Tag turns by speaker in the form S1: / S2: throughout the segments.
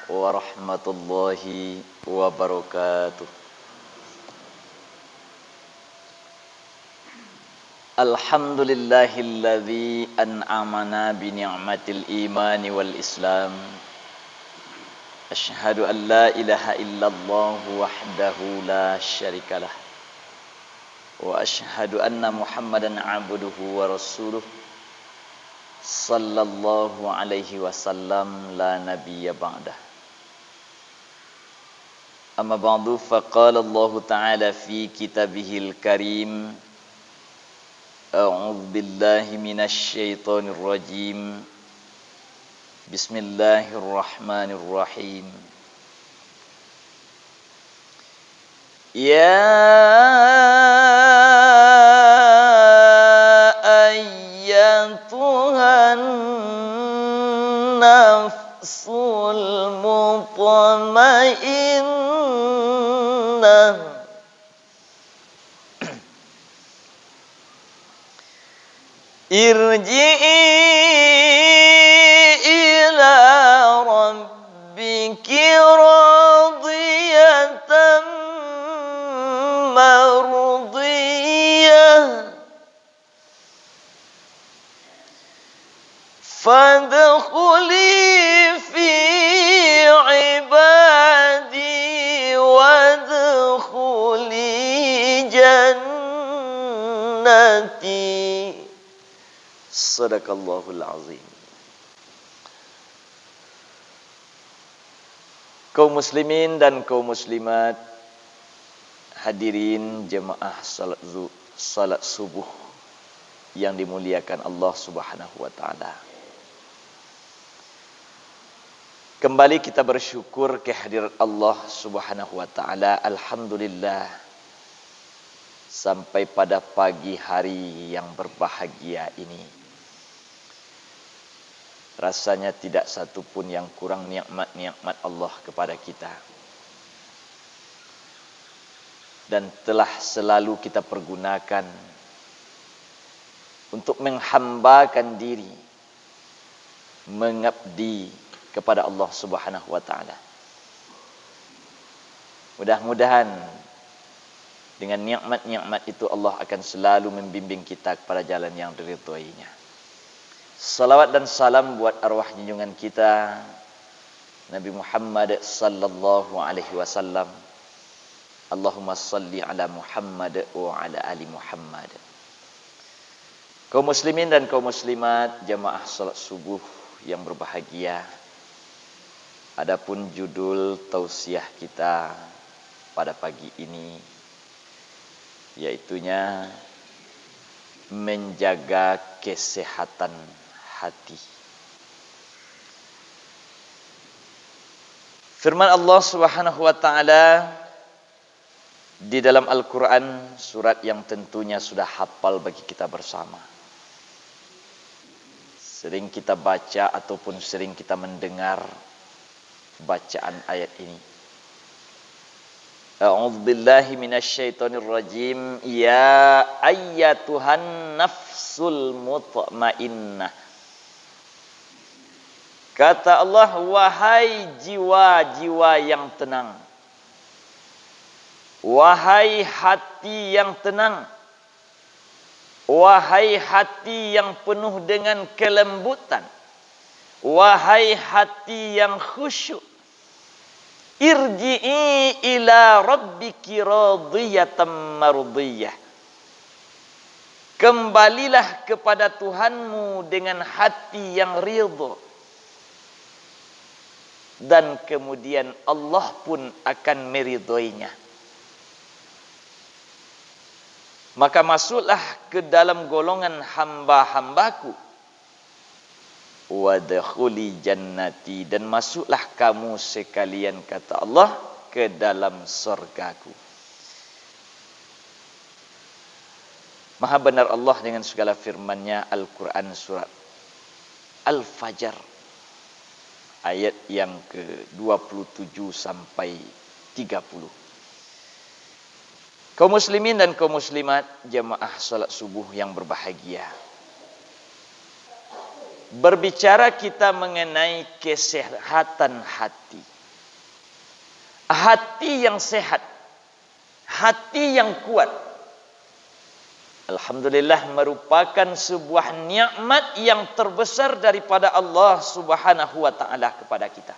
S1: warahmatullahi wabarakatuh. Alhamdulillahilladzi an'amana bi ni'matil imani wal islam. Asyhadu an la ilaha illallah wahdahu la syarikalah. Wa asyhadu anna Muhammadan abduhu wa rasuluh. Sallallahu alaihi wasallam la nabiyya ba'dah. Amma ba'du faqala Allah ta'ala fi kitabihil karim. A'udzu billahi minasy syaithanir rajim. Bismillahirrahmanirrahim. Ya ayyatuhan nafsul mutmainnah, irji'i ila rabbiki radiyatan mardiyah, fadkhuli fi ibadi wadkhuli jannati. Sadaqallahul azim. Kaum muslimin dan kaum muslimat, hadirin jemaah salat subuh yang dimuliakan Allah Subhanahu wa taala. Kembali kita bersyukur kehadirat Allah Subhanahu wa taala. Alhamdulillah, sampai pada pagi hari yang berbahagia ini, rasanya tidak satu pun yang kurang nikmat-nikmat Allah kepada kita. Dan telah selalu kita pergunakan untuk menghambakan diri, mengabdi kepada Allah Subhanahu wa taala. Mudah-mudahan dengan nikmat-nikmat itu Allah akan selalu membimbing kita kepada jalan yang diridhoinya. Salawat dan salam buat arwah junjungan kita Nabi Muhammad sallallahu alaihi wasallam. Allahumma salli ala Muhammad wa ala ali Muhammad. Kaum muslimin dan kaum muslimat, jamaah salat subuh yang berbahagia. Adapun judul tausiah kita pada pagi ini, yaitunya menjaga kesehatan hati. Firman Allah Subhanahu wa taala di dalam Al-Qur'an, surat yang tentunya sudah hafal bagi kita bersama. Sering kita baca ataupun sering kita mendengar bacaan ayat ini. A'udzu billahi minasyaitonir rajim. Ya ayyatuhan nafsul mutmainnah. Kata Allah, wahai jiwa-jiwa yang tenang, wahai hati yang tenang, wahai hati yang penuh dengan kelembutan, wahai hati yang khusyuk, irji'i ila rabbiki radiyatan mardiyah. Kembalilah kepada Tuhanmu dengan hati yang ridha. Dan kemudian Allah pun akan meridhoinya. Maka masuklah ke dalam golongan hamba-hambaku. Wadkhuli jannati, dan masuklah kamu sekalian, kata Allah, ke dalam surgaku. Maha benar Allah dengan segala firman-Nya. Al-Quran surat Al-Fajr ayat yang ke-27 sampai 30. Kaum muslimin dan kaum muslimat, jamaah salat subuh yang berbahagia. Berbicara kita mengenai kesehatan hati. hati yang sehat, hati yang kuat, alhamdulillah merupakan sebuah nikmat yang terbesar daripada Allah Subhanahu wa taala kepada kita.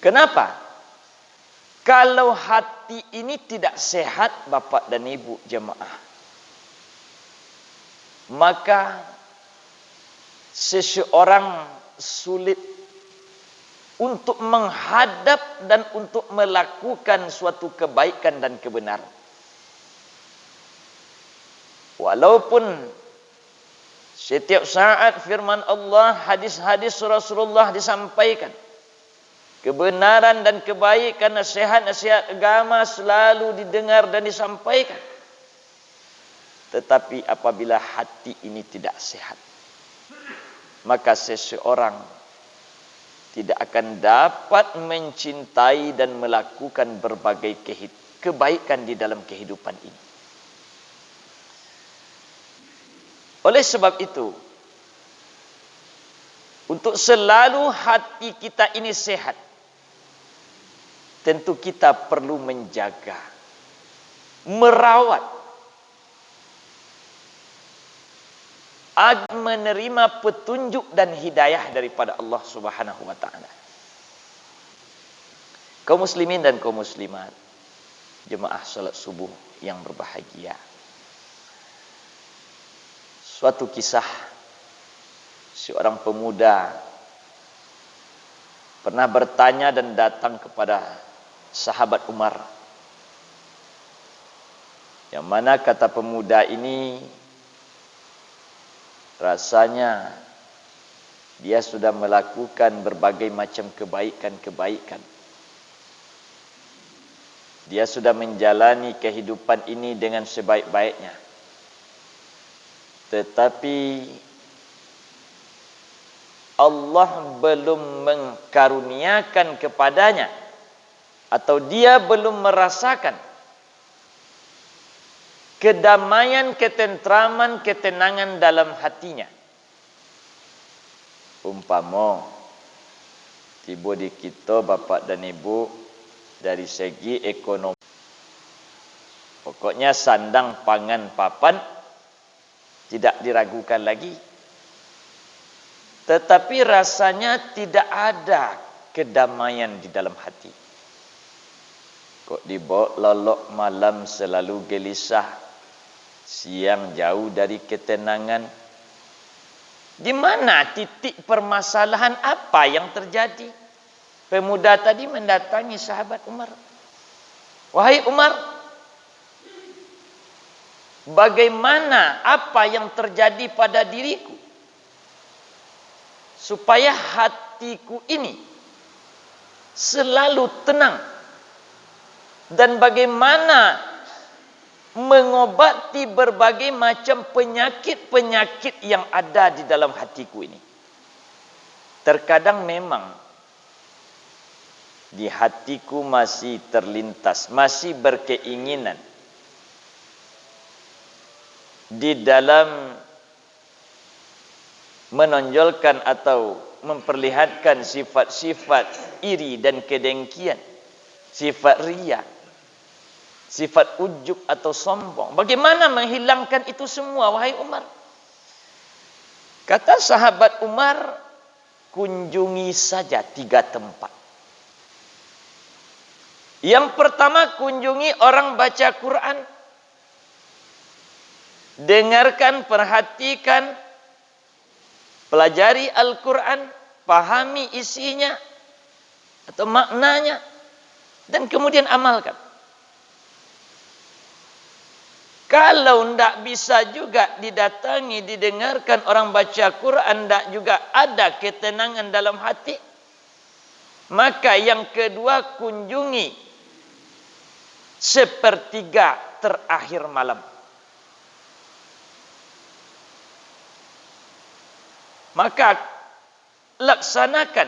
S1: Kenapa? Kalau hati ini tidak sehat, Bapak dan Ibu jemaah, maka seseorang sulit untuk menghadap dan untuk melakukan suatu kebaikan dan kebenaran. Walaupun setiap saat firman Allah, hadis-hadis Rasulullah disampaikan, kebenaran dan kebaikan, nasihat-nasihat agama selalu didengar dan disampaikan. Tetapi apabila hati ini tidak sehat, maka seseorang tidak akan dapat mencintai dan melakukan berbagai kebaikan di dalam kehidupan ini. Oleh sebab itu, untuk selalu hati kita ini sehat, tentu kita perlu menjaga, merawat, agar menerima petunjuk dan hidayah daripada Allah Subhanahu wa taala. Kaum muslimin dan kaum muslimat, jemaah salat subuh yang berbahagia. Suatu kisah, seorang pemuda pernah bertanya dan datang kepada sahabat Umar, yang mana kata pemuda ini, rasanya dia sudah melakukan berbagai macam kebaikan-kebaikan. Dia sudah menjalani kehidupan ini dengan sebaik-baiknya. Tetapi Allah belum mengkaruniakan kepadanya, atau dia belum merasakan kedamaian, ketentraman, ketenangan dalam hatinya. Umpama tiba di kita, Bapak dan Ibu, dari segi ekonomi, pokoknya sandang, pangan, papan tidak diragukan lagi. Tetapi rasanya tidak ada kedamaian di dalam hati. Kok dibawa lolok malam selalu gelisah, siang jauh dari ketenangan. Di mana titik permasalahan, apa yang terjadi? Pemuda tadi mendatangi sahabat Umar. Wahai Umar, bagaimana, apa yang terjadi pada diriku supaya hatiku ini selalu tenang, dan bagaimana mengobati berbagai macam penyakit-penyakit yang ada di dalam hatiku ini. Terkadang memang di hatiku masih terlintas, masih berkeinginan di dalam menonjolkan atau memperlihatkan sifat-sifat iri dan kedengkian, sifat riya, sifat ujub atau sombong. Bagaimana menghilangkan itu semua, wahai Umar? Kata sahabat Umar, kunjungi saja 3 tempat. Yang pertama, kunjungi orang baca Quran. Dengarkan, perhatikan, pelajari Al-Quran, pahami isinya atau maknanya, dan kemudian amalkan. Kalau tidak bisa juga didatangi, didengarkan orang baca Quran, tidak juga ada ketenangan dalam hati, maka yang kedua, kunjungi sepertiga terakhir malam. Maka laksanakan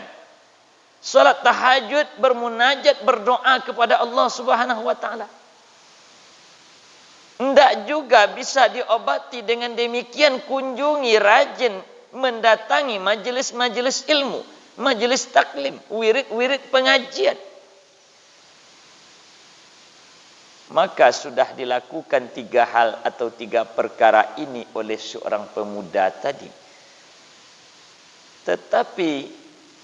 S1: salat tahajud, bermunajat, berdoa kepada Allah Subhanahu wa taala. Tidak juga bisa diobati dengan demikian, kunjungi, rajin mendatangi majelis-majelis ilmu, majelis taklim, wirid-wirid pengajian. Maka sudah dilakukan 3 hal atau 3 perkara ini oleh seorang pemuda tadi. Tetapi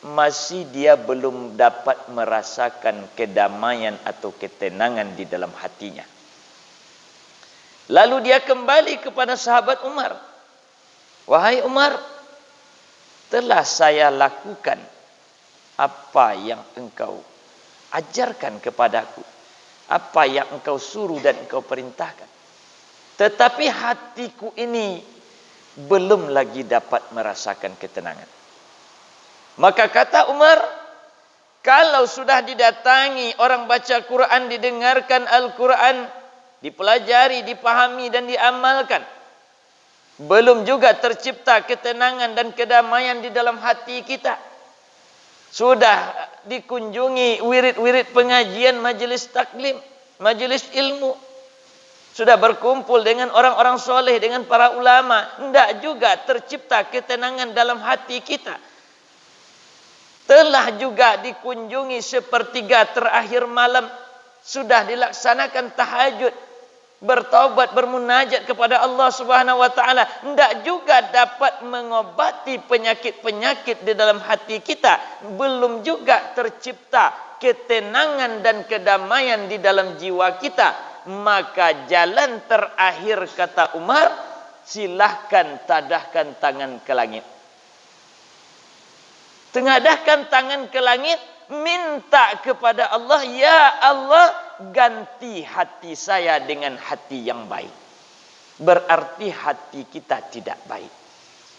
S1: masih dia belum dapat merasakan kedamaian atau ketenangan di dalam hatinya. Lalu dia kembali kepada sahabat Umar. Wahai Umar, telah saya lakukan apa yang engkau ajarkan kepadaku, apa yang engkau suruh dan engkau perintahkan. Tetapi hatiku ini belum lagi dapat merasakan ketenangan. Maka kata Umar, kalau sudah didatangi orang baca Quran, didengarkan Al-Quran, dipelajari, dipahami dan diamalkan, belum juga tercipta ketenangan dan kedamaian di dalam hati kita. Sudah dikunjungi wirid-wirid pengajian, majelis taklim, majelis ilmu, sudah berkumpul dengan orang-orang soleh, dengan para ulama, tidak juga tercipta ketenangan dalam hati kita. Telah juga dikunjungi sepertiga terakhir malam, sudah dilaksanakan tahajud, bertaubat, bermunajat kepada Allah Subhanahu wa taala, tidak juga dapat mengobati penyakit-penyakit di dalam hati kita, belum juga tercipta ketenangan dan kedamaian di dalam jiwa kita. Maka jalan terakhir, kata Umar, silahkan tadahkan tangan ke langit. Tengadahkan tangan ke langit, minta kepada Allah, ya Allah, ganti hati saya dengan hati yang baik. Berarti hati kita tidak baik.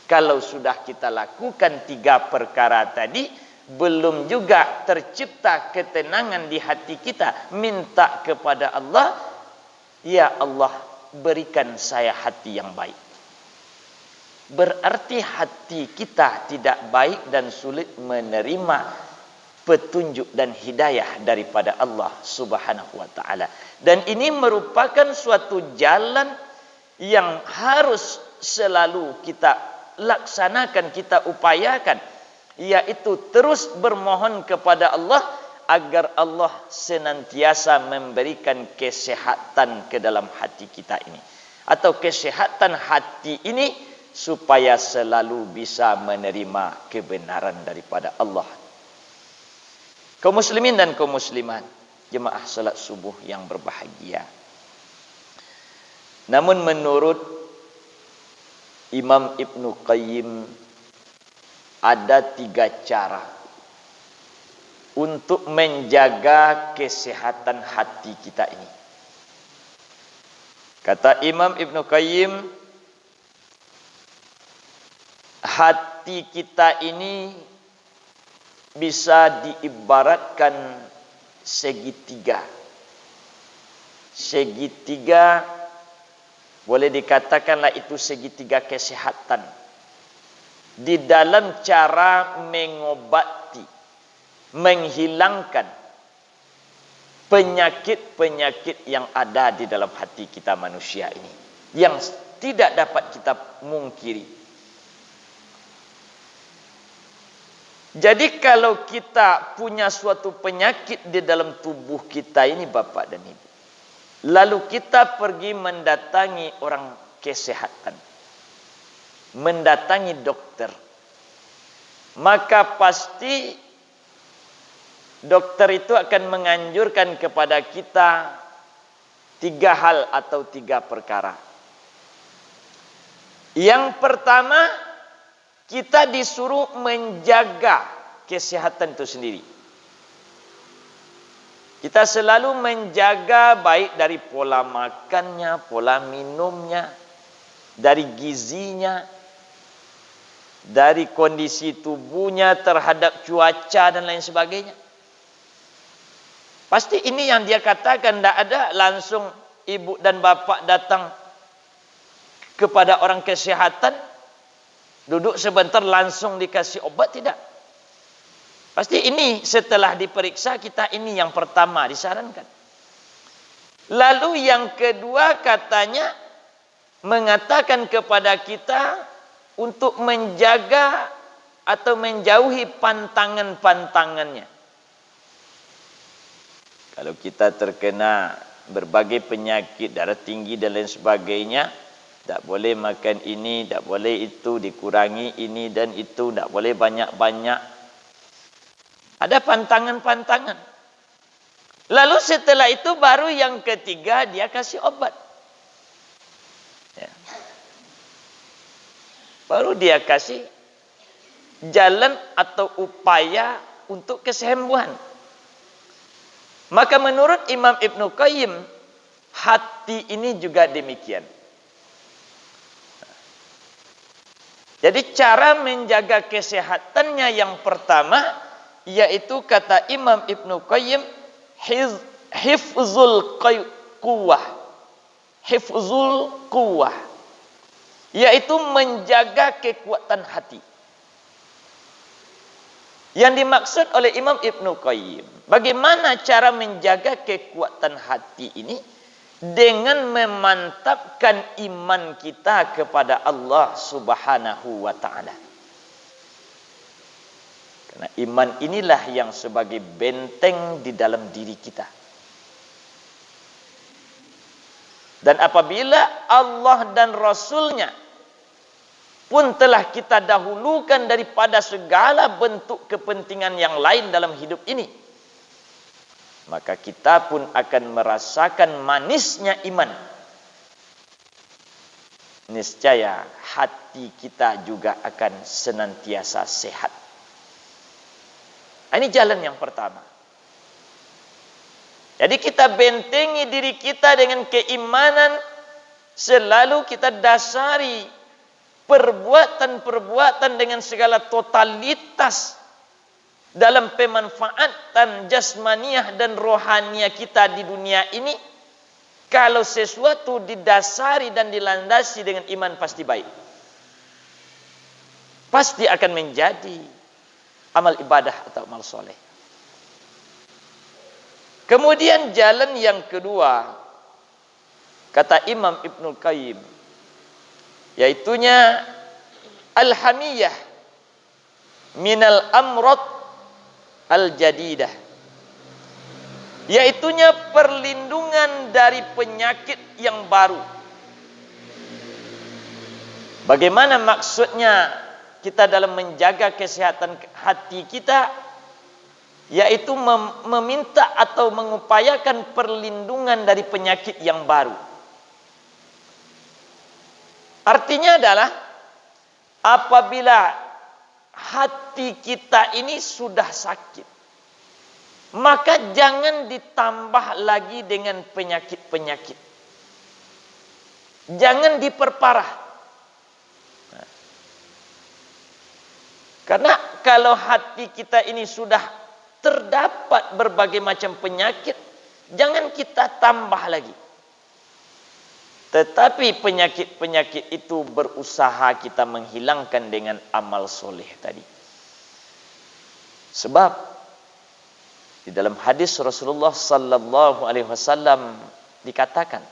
S1: Kalau sudah kita lakukan 3 perkara tadi, belum juga tercipta ketenangan di hati kita, minta kepada Allah, ya Allah, berikan saya hati yang baik. Berarti hati kita tidak baik dan sulit menerima petunjuk dan hidayah daripada Allah Subhanahu wa taala. Dan ini merupakan suatu jalan yang harus selalu kita laksanakan, kita upayakan, yaitu terus bermohon kepada Allah agar Allah senantiasa memberikan kesehatan ke dalam hati kita ini, atau kesehatan hati ini, supaya selalu bisa menerima kebenaran daripada Allah. Kaum muslimin dan kaum muslimat, jemaah salat subuh yang berbahagia. Namun menurut Imam Ibnu Qayyim, ada 3 cara untuk menjaga kesehatan hati kita ini. Kata Imam Ibnu Qayyim, hati kita ini bisa diibaratkan segitiga. Segitiga boleh dikatakanlah itu segitiga kesehatan. Di dalam cara mengobati, menghilangkan penyakit-penyakit yang ada di dalam hati kita manusia ini, yang tidak dapat kita mungkiri. Jadi kalau kita punya suatu penyakit di dalam tubuh kita ini, Bapak dan Ibu, lalu kita pergi mendatangi orang kesehatan, mendatangi dokter, maka pasti dokter itu akan menganjurkan kepada kita 3 hal atau 3 perkara. Yang pertama, kita disuruh menjaga kesehatan itu sendiri. Kita selalu menjaga baik dari pola makannya, pola minumnya, dari gizinya, dari kondisi tubuhnya terhadap cuaca dan lain sebagainya. Pasti ini yang dia katakan, tidak ada langsung ibu dan bapak datang kepada orang kesehatan, duduk sebentar langsung dikasih obat, tidak. Pasti ini setelah diperiksa kita, ini yang pertama disarankan. Lalu yang kedua katanya mengatakan kepada kita untuk menjaga atau menjauhi pantangan-pantangannya. Kalau kita terkena berbagai penyakit, darah tinggi dan lain sebagainya, tak boleh makan ini, tak boleh itu, dikurangi ini dan itu, tak boleh banyak-banyak. Ada pantangan-pantangan. Lalu setelah itu baru yang ketiga dia kasih obat. Ya. Baru dia kasih jalan atau upaya untuk kesembuhan. Maka menurut Imam Ibnu Qayyim, hati ini juga demikian. Jadi cara menjaga kesehatannya yang pertama, yaitu kata Imam Ibnu Qayyim, hifzul quwwah. Hifzul quwwah. Yaitu menjaga kekuatan hati. Yang dimaksud oleh Imam Ibnu Qayyim, bagaimana cara menjaga kekuatan hati ini? Dengan memantapkan iman kita kepada Allah Subhanahu wa ta'ala. Karena iman inilah yang sebagai benteng di dalam diri kita. Dan apabila Allah dan Rasulnya pun telah kita dahulukan daripada segala bentuk kepentingan yang lain dalam hidup ini, maka kita pun akan merasakan manisnya iman. Niscaya hati kita juga akan senantiasa sehat. Ini jalan yang pertama. Jadi kita bentengi diri kita dengan keimanan, selalu kita dasari perbuatan-perbuatan dengan segala totalitas dalam pemanfaatan jasmaniah dan rohaniah kita di dunia ini. Kalau sesuatu didasari dan dilandasi dengan iman, pasti baik. Pasti akan menjadi amal ibadah atau amal soleh. Kemudian jalan yang kedua, kata Imam Ibnu Qayyim, yaitunya al-hamiyah minal amrad al-jadidah, yaitunya perlindungan dari penyakit yang baru. Bagaimana maksudnya kita dalam menjaga kesehatan hati kita? Yaitu meminta atau mengupayakan perlindungan dari penyakit yang baru. Artinya adalah apabila hati kita ini sudah sakit, maka jangan ditambah lagi dengan penyakit-penyakit. Jangan diperparah. Karena kalau hati kita ini sudah terdapat berbagai macam penyakit, jangan kita tambah lagi. Tetapi penyakit-penyakit itu berusaha kita menghilangkan dengan amal soleh tadi. Sebab di dalam hadis Rasulullah sallallahu alaihi wasallam dikatakan,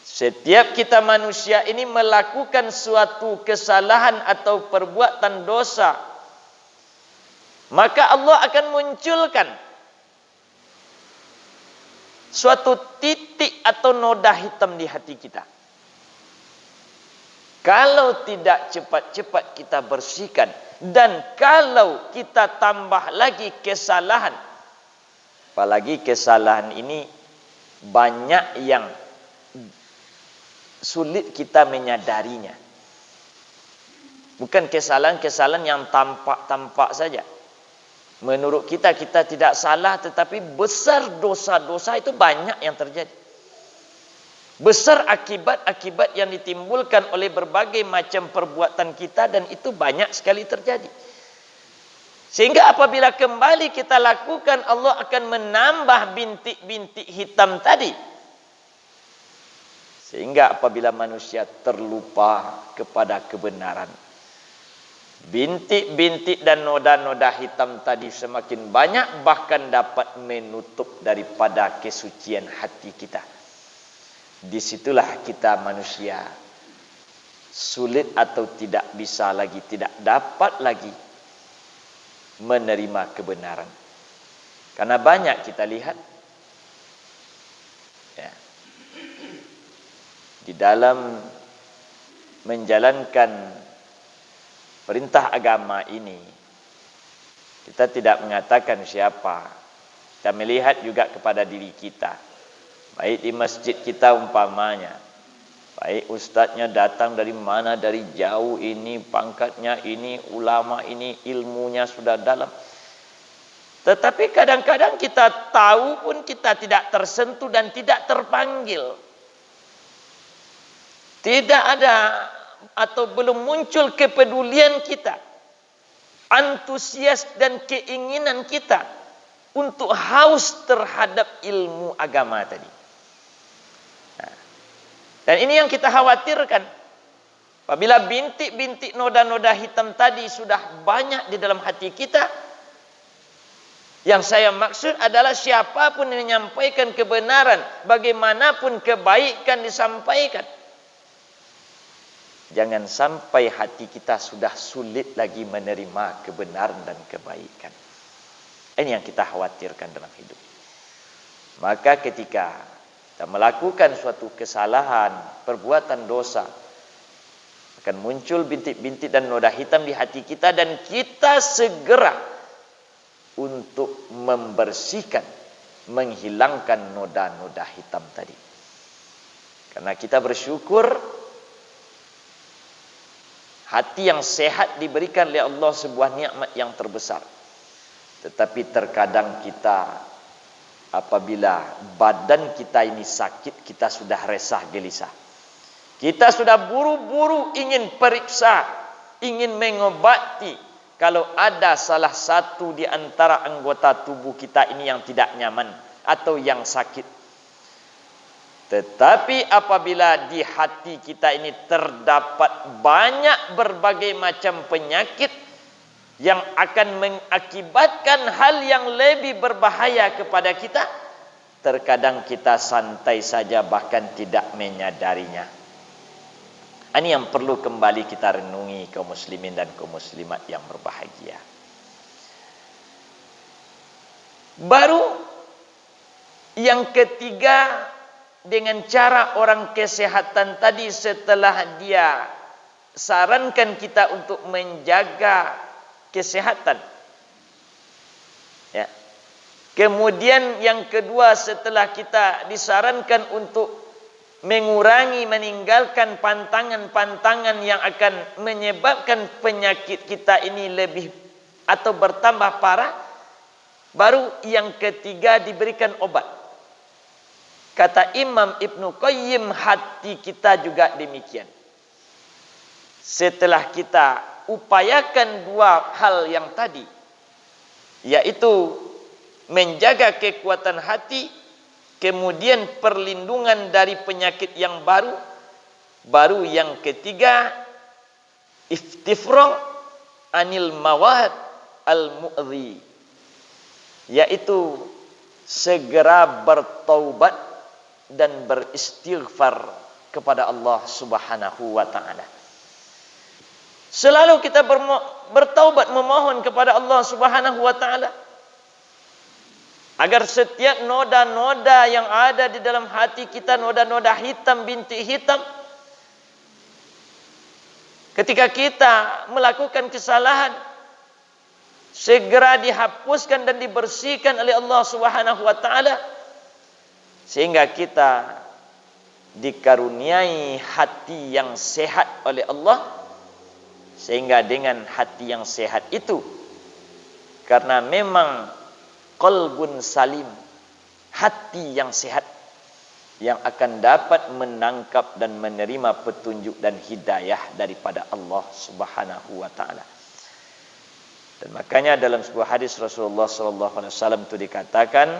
S1: setiap kita manusia ini melakukan suatu kesalahan atau perbuatan dosa, maka Allah akan munculkan suatu titik atau noda hitam di hati kita. Kalau tidak cepat-cepat kita bersihkan, dan kalau kita tambah lagi kesalahan, apalagi kesalahan ini banyak yang sulit kita menyadarinya. Bukan kesalahan-kesalahan yang tampak-tampak saja. Menurut kita tidak salah, tetapi besar dosa-dosa itu banyak yang terjadi. Besar akibat-akibat yang ditimbulkan oleh berbagai macam perbuatan kita, dan itu banyak sekali terjadi. Sehingga apabila kembali kita lakukan, Allah akan menambah bintik-bintik hitam tadi. Sehingga apabila manusia terlupa kepada kebenaran, bintik-bintik dan noda-noda hitam tadi semakin banyak, bahkan dapat menutup daripada kesucian hati kita. Disitulah kita manusia sulit atau tidak bisa lagi, tidak dapat lagi menerima kebenaran. Karena banyak kita lihat ya, di dalam menjalankan perintah agama ini, kita tidak mengatakan siapa. Kita melihat juga kepada diri kita. Baik di masjid kita umpamanya, baik ustadznya datang dari mana, dari jauh, ini pangkatnya, ini ulama, ini ilmunya sudah dalam. Tetapi kadang-kadang kita tahu pun kita tidak tersentuh dan tidak terpanggil. Tidak ada atau belum muncul kepedulian kita, antusias dan keinginan kita untuk haus terhadap ilmu agama tadi. Nah, dan ini yang kita khawatirkan. Apabila bintik-bintik noda-noda hitam tadi sudah banyak di dalam hati kita, yang saya maksud adalah siapapun yang menyampaikan kebenaran, bagaimanapun kebaikan disampaikan, jangan sampai hati kita sudah sulit lagi menerima kebenaran dan kebaikan. Ini yang kita khawatirkan dalam hidup. Maka ketika kita melakukan suatu kesalahan, perbuatan dosa, akan muncul bintik-bintik dan noda hitam di hati kita, dan kita segera untuk membersihkan, menghilangkan noda-noda hitam tadi. Karena kita bersyukur hati yang sehat diberikan oleh Allah sebuah nikmat yang terbesar. Tetapi terkadang kita, apabila badan kita ini sakit, kita sudah resah gelisah. Kita sudah buru-buru ingin periksa, ingin mengobati. Kalau ada salah satu di antara anggota tubuh kita ini yang tidak nyaman atau yang sakit. Tetapi apabila di hati kita ini terdapat banyak berbagai macam penyakit yang akan mengakibatkan hal yang lebih berbahaya kepada kita, terkadang kita santai saja bahkan tidak menyadarinya. Ini yang perlu kembali kita renungi, kaum muslimin dan kaum muslimat yang berbahagia. Baru yang ketiga, dengan cara orang kesehatan tadi, setelah dia sarankan kita untuk menjaga kesehatan, ya. Kemudian yang kedua, setelah kita disarankan untuk mengurangi, meninggalkan pantangan-pantangan yang akan menyebabkan penyakit kita ini lebih atau bertambah parah, baru yang ketiga diberikan obat. Kata Imam Ibnu Qayyim, hati kita juga demikian. Setelah kita upayakan dua hal yang tadi, yaitu menjaga kekuatan hati, kemudian perlindungan dari penyakit yang baru yang ketiga, iftifrong anil mawad al-mu'dhi, yaitu segera bertaubat dan beristighfar kepada Allah Subhanahu wa ta'ala. Selalu kita bertaubat, memohon kepada Allah Subhanahu wa ta'ala agar setiap noda-noda yang ada di dalam hati kita, noda-noda hitam, bintik hitam, ketika kita melakukan kesalahan, segera dihapuskan dan dibersihkan oleh Allah Subhanahu wa ta'ala, sehingga kita dikaruniai hati yang sehat oleh Allah. Sehingga dengan hati yang sehat itu, karena memang qalbun salim, hati yang sehat, yang akan dapat menangkap dan menerima petunjuk dan hidayah daripada Allah Subhanahu wa ta'ala. Dan makanya dalam sebuah hadis Rasulullah SAW itu dikatakan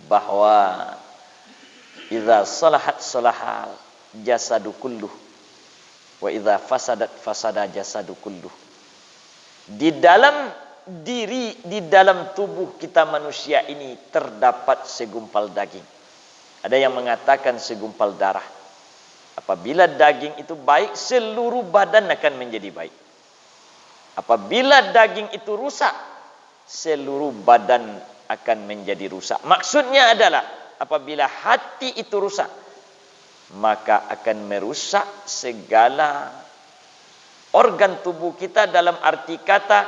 S1: bahwa idza salahat salahal jasadu kulluh wa idza fasadat fasada jasadu kulluh. Di dalam diri, di dalam tubuh kita manusia ini terdapat segumpal daging. Ada yang mengatakan segumpal darah. Apabila daging itu baik, seluruh badan akan menjadi baik. Apabila daging itu rusak, seluruh badan akan menjadi rusak. Maksudnya adalah apabila hati itu rusak, maka akan merusak segala organ tubuh kita, dalam arti kata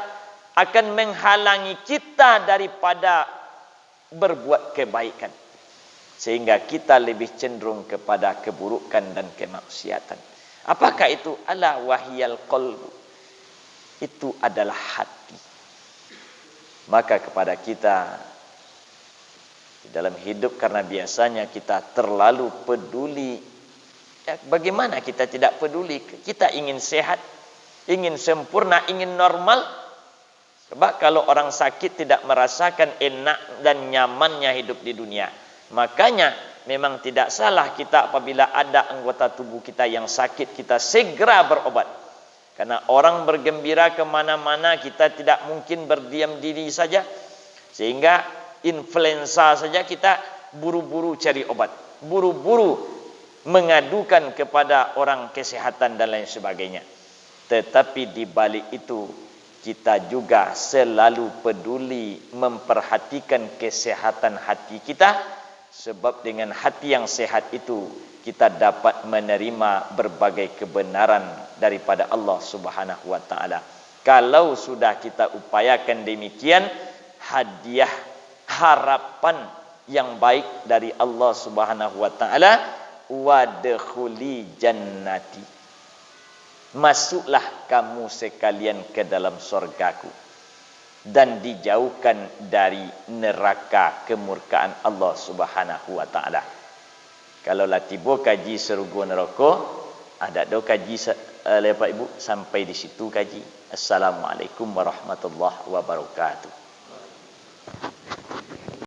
S1: akan menghalangi kita daripada berbuat kebaikan, sehingga kita lebih cenderung kepada keburukan dan kemaksiatan. Apakah itu? Ala wahyal qalbu, itu adalah hati. Maka kepada kita dalam hidup, karena biasanya kita terlalu peduli, ya, bagaimana kita tidak peduli? Kita ingin sehat, ingin sempurna, ingin normal. Sebab kalau orang sakit tidak merasakan enak dan nyamannya hidup di dunia. Makanya memang tidak salah kita apabila ada anggota tubuh kita yang sakit, kita segera berobat. Karena orang bergembira kemana-mana, kita tidak mungkin berdiam diri saja. Sehingga influenza saja kita buru-buru cari obat, buru-buru mengadukan kepada orang kesehatan dan lain sebagainya. Tetapi di balik itu, kita juga selalu peduli memperhatikan kesehatan hati kita, sebab dengan hati yang sehat itu kita dapat menerima berbagai kebenaran daripada Allah Subhanahu wa taala. Kalau sudah kita upayakan demikian, hadiah harapan yang baik dari Allah Subhanahu wa taala, wadkhuli jannati, masuklah kamu sekalian ke dalam surgaku, dan dijauhkan dari neraka kemurkaan Allah Subhanahu wa taala. Kalau lah tiba kaji serugo neraka, ada do kaji Pak Ibu sampai di situ kaji. Assalamualaikum warahmatullahi wabarakatuh.